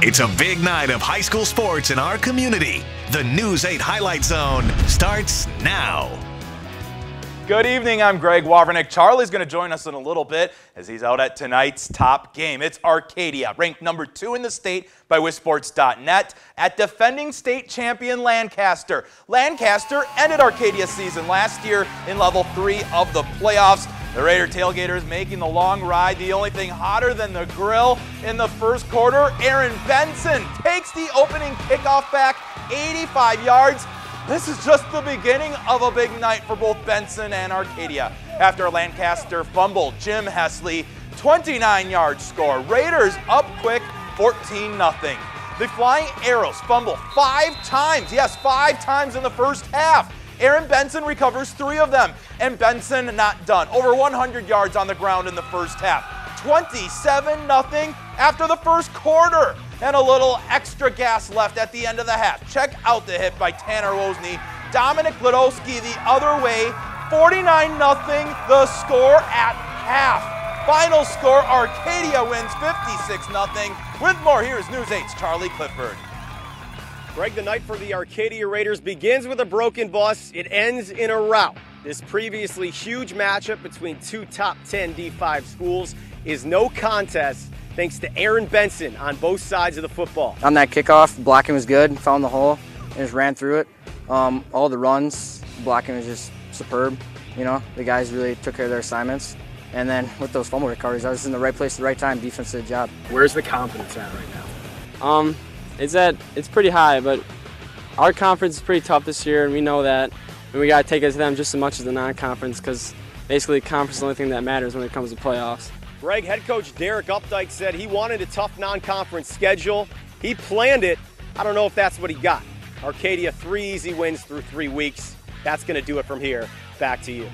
It's a big night of high school sports in our community. The News 8 Highlight Zone starts now. Good evening, I'm Greg Wavernick. Charlie's going to join us in a little bit as he's out at tonight's top game. It's Arcadia, ranked number 2 in the state by WisSports.net, at defending state champion Lancaster. Lancaster ended Arcadia's season last year in level 3 of the playoffs. The Raider tailgaters making the long ride. The only thing hotter than the grill in the first quarter, Aaron Benson takes the opening kickoff back 85 yards. This is just the beginning of a big night for both Benson and Arcadia. After a Lancaster fumble, Jim Hesley, 29-yard score. Raiders up quick, 14-0. The Flying Arrows fumble 5 times. Yes, 5 times in the first half. Aaron Benson recovers 3 of them, and Benson not done. Over 100 yards on the ground in the first half. 27-0 after the first quarter. And a little extra gas left at the end of the half. Check out the hit by Tanner Wozni. Dominic Ledowski the other way. 49-0 the score at half. Final score, Arcadia wins 56-0. With more, here's News 8's Charlie Clifford. Greg, the night for the Arcadia Raiders begins with a broken bus. It ends in a rout. This previously huge matchup between 2 top 10 D5 schools is no contest, thanks to Aaron Benson on both sides of the football. On that kickoff, blocking was good, found the hole, and just ran through it. All the runs, blocking was just superb. You know, the guys really took care of their assignments. And then with those fumble recoveries, I was in the right place at the right time, defense did a job. Where's the confidence at right now? It's pretty high, but our conference is pretty tough this year, and we know that. And we got to take it to them just as much as the non-conference, because basically conference is the only thing that matters when it comes to playoffs. Greg, head coach Derek Updike said he wanted a tough non-conference schedule. He planned it. I don't know if that's what he got. Arcadia, 3 easy wins through 3 weeks. That's going to do it from here. Back to you.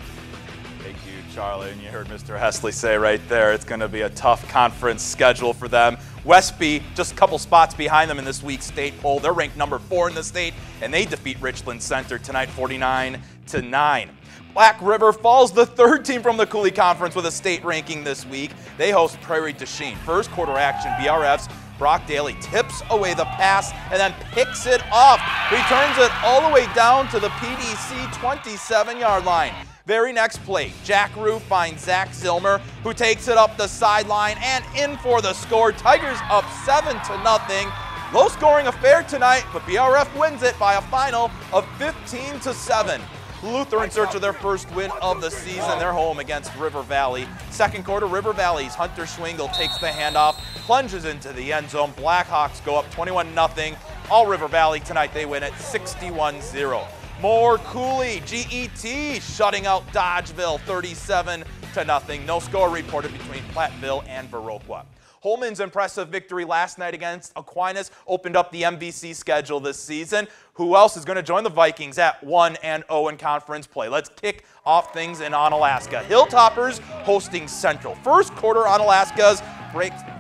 Thank you, Charlie. And you heard Mr. Hesley say right there, it's going to be a tough conference schedule for them. Westby, just a couple spots behind them in this week's state poll. They're ranked number 4 in the state, and they defeat Richland Center tonight 49-9. Black River Falls, the 3rd team from the Cooley Conference with a state ranking this week. They host Prairie du Chien. First quarter action, BRF's Brock Daly tips away the pass and then picks it off. Returns it all the way down to the PDC 27-yard line. Very next play, Jack Rue finds Zach Zilmer, who takes it up the sideline and in for the score. Tigers up 7-0. Low scoring affair tonight, but BRF wins it by a final of 15-7. Luther in search of their first win of the season. They're home against River Valley. Second quarter, River Valley's Hunter Schwingle takes the handoff, plunges into the end zone. Blackhawks go up 21-0. All River Valley tonight, they win at 61-0. More Cooley, GET shutting out Dodgeville 37-0. No score reported between Platteville and Viroqua. Holman's impressive victory last night against Aquinas opened up the MVC schedule this season. Who else is going to join the Vikings at 1-0 in conference play? Let's kick off things in Onalaska. Hilltoppers hosting Central. First quarter, Onalaska's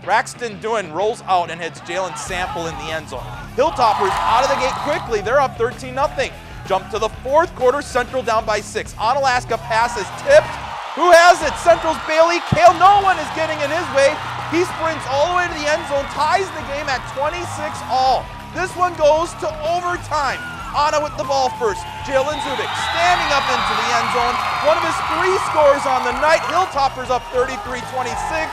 Braxton Doohan rolls out and hits Jalen Sample in the end zone. Hilltoppers out of the gate quickly. They're up 13-0. Jump to the fourth quarter, Central down by 6. Onalaska pass is tipped. Who has it? Central's Bailey Kale. No one is getting in his way. He sprints all the way to the end zone, ties the game at 26-all. This one goes to overtime. Anna with the ball first. Jalen Zubik standing up into the end zone. One of his 3 scores on the night. Hilltoppers up 33-26.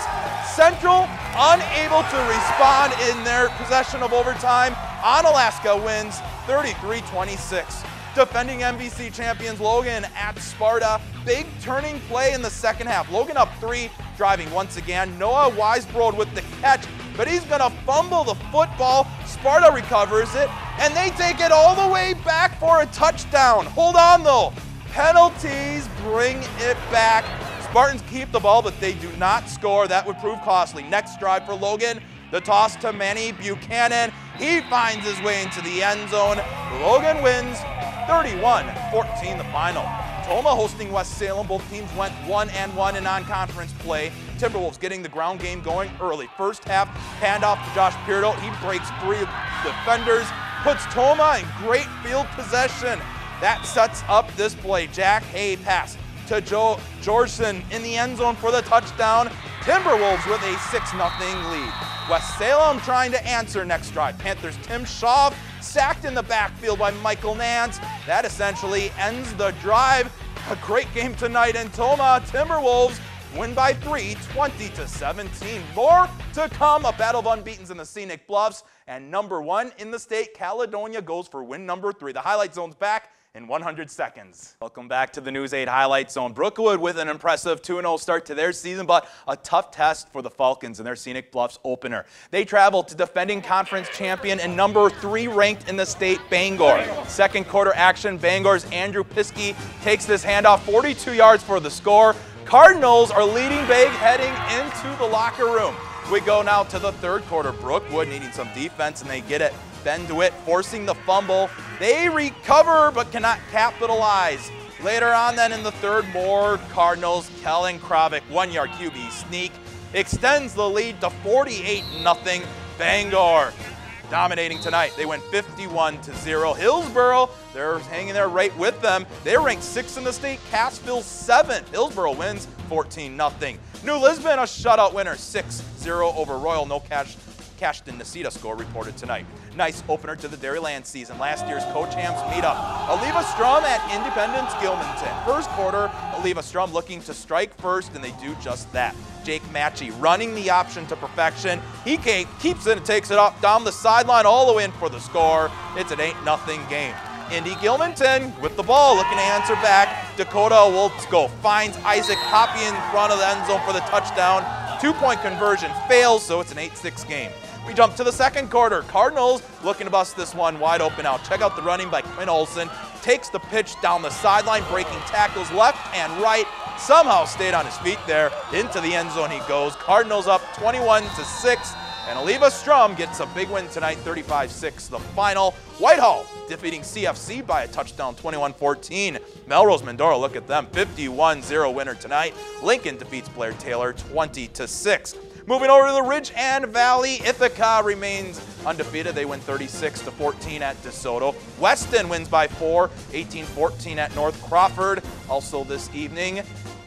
Central unable to respond in their possession of overtime. Onalaska wins 33-26. Defending MVC champions Logan at Sparta. Big turning play in the second half. Logan up 3, driving once again. Noah Weisbrod with the catch, but he's going to fumble the football. Sparta recovers it, and they take it all the way back for a touchdown. Hold on, though. Penalties bring it back. Spartans keep the ball, but they do not score. That would prove costly. Next drive for Logan. The toss to Manny Buchanan. He finds his way into the end zone. Logan wins 31-14 the final. Toma hosting West Salem. Both teams went 1-1 in non-conference play. Timberwolves getting the ground game going early. First half, handoff to Josh Peardo. He breaks 3 defenders, puts Toma in great field possession. That sets up this play. Jack Hay pass to Joe Georgeson in the end zone for the touchdown. Timberwolves with a 6-0 lead. West Salem trying to answer next drive. Panthers' Tim Shaw sacked in the backfield by Michael Nance. That essentially ends the drive. A great game tonight in Tomah. Timberwolves win by 3, 20-17. More to come. A battle of unbeatens in the Scenic Bluffs. And number 1 in the state, Caledonia, goes for win number 3. The Highlight Zone's back in 100 seconds. Welcome back to the News 8 Highlight Zone. Brookwood with an impressive 2-0 start to their season, but a tough test for the Falcons in their Scenic Bluffs opener. They travel to defending conference champion and number 3 ranked in the state, Bangor. Second quarter action, Bangor's Andrew Piskey takes this handoff 42 yards for the score. Cardinals are leading big heading into the locker room. We go now to the third quarter. Brookwood needing some defense, and they get it. Ben DeWitt forcing the fumble. They recover but cannot capitalize. Later on then in the third, more Cardinals. Kellen Kravick, 1-yard QB sneak, extends the lead to 48-0. Bangor dominating tonight. They win 51-0. Hillsboro, they're hanging there right with them. They're ranked 6th in the state. Cassville 7th. Hillsboro wins 14-0. New Lisbon, a shutout winner, 6-0 over Royal. No Cashton Nacita score reported tonight. Nice opener to the Dairyland season. Last year's Coach Hams meetup. Aliva Strum at Independence Gilmanton. First quarter, Aliva Strum looking to strike first, and they do just that. Jake Matchey running the option to perfection. He keeps it and takes it up down the sideline all the way in for the score. It's an 8-0 game. Indy Gilmanton with the ball looking to answer back. Dakota Wolfsko finds Isaac Hoppy in front of the end zone for the touchdown. 2-point conversion fails, so it's an 8-6 game. We jump to the second quarter. Cardinals looking to bust this one wide open out. Check out the running by Quinn Olson. Takes the pitch down the sideline, breaking tackles left and right. Somehow stayed on his feet there. Into the end zone he goes. Cardinals up 21-6. And Aliva Strum gets a big win tonight, 35-6. The final, Whitehall defeating CFC by a touchdown, 21-14. Melrose Mindoro, look at them, 51-0 winner tonight. Lincoln defeats Blair Taylor, 20-6. Moving over to the Ridge and Valley, Ithaca remains undefeated. They win 36-14 at DeSoto. Weston wins by 4, 18-14 at North Crawford. Also this evening,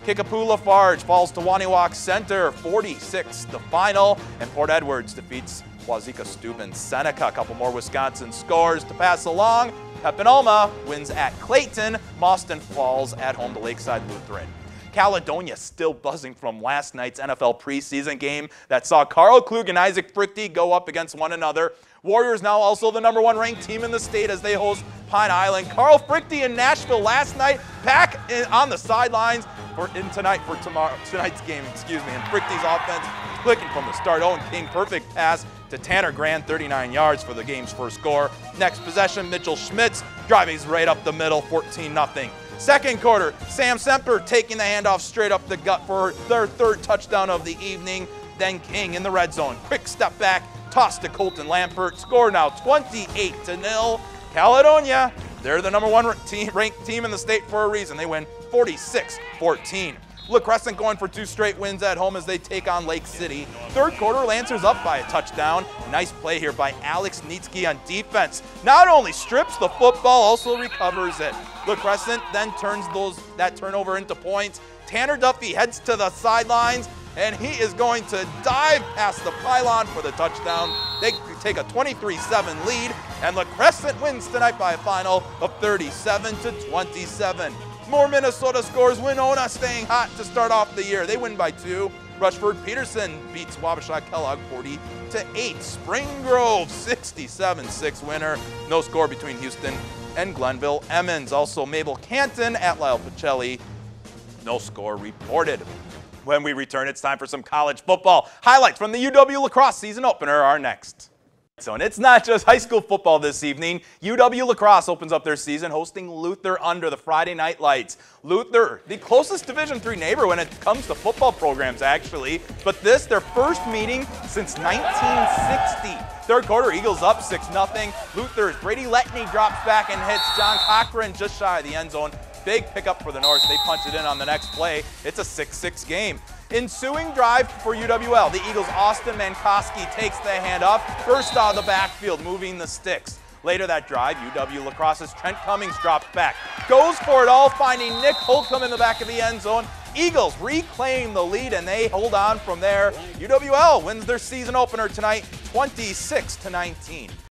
Kickapoo Lafarge falls to Waniwak Center, 46 the final. And Port Edwards defeats Wazeeka Steuben Seneca. A couple more Wisconsin scores to pass along. Pepinalma wins at Clayton. Mauston falls at home to Lakeside Lutheran. Caledonia still buzzing from last night's NFL preseason game that saw Carl Klug and Isaac Frichte go up against one another. Warriors now also the number 1 ranked team in the state as they host Pine Island. Carl Frichte in Nashville last night, back on the sidelines tonight's game, and Frichte's offense clicking from the start. Owen King, perfect pass to Tanner Grand, 39 yards for the game's first score. Next possession, Mitchell Schmitz driving right up the middle, 14-0. Second quarter, Sam Semper taking the handoff straight up the gut for their third touchdown of the evening. Then King in the red zone. Quick step back, toss to Colton Lampert. Score now 28-0. Caledonia, they're the number 1 ranked team in the state for a reason. They win 46-14. La Crescent going for 2 straight wins at home as they take on Lake City. Third quarter, Lancers up by a touchdown. Nice play here by Alex Nitzke on defense. Not only strips the football, also recovers it. La Crescent then turns that turnover into points. Tanner Duffy heads to the sidelines, and he is going to dive past the pylon for the touchdown. They take a 23-7 lead, and La Crescent wins tonight by a final of 37-27. More Minnesota scores. Winona staying hot to start off the year. They win by 2. Rushford Peterson beats Wabasha Kellogg 40-8. Spring Grove 67-6 winner. No score between Houston and Glenville Emmons. Also Mabel Canton at Lyle Pacelli. No score reported. When we return, it's time for some college football. Highlights from the UW lacrosse season opener are next. And it's not just high school football this evening. UW lacrosse opens up their season hosting Luther under the Friday night lights. Luther, the closest Division III neighbor when it comes to football programs, actually. But this, their first meeting since 1960. Third quarter, Eagles up 6-0. Luther's Brady Letney drops back and hits John Cochran just shy of the end zone. Big pickup for the Norse. They punch it in on the next play. It's a 6-6 game. Ensuing drive for UWL. The Eagles' Austin Mankowski takes the handoff. First out of the backfield, moving the sticks. Later that drive, UW lacrosse's Trent Cummings drops back. Goes for it all, finding Nick Holcomb in the back of the end zone. Eagles reclaim the lead, and they hold on from there. UWL wins their season opener tonight, 26-19.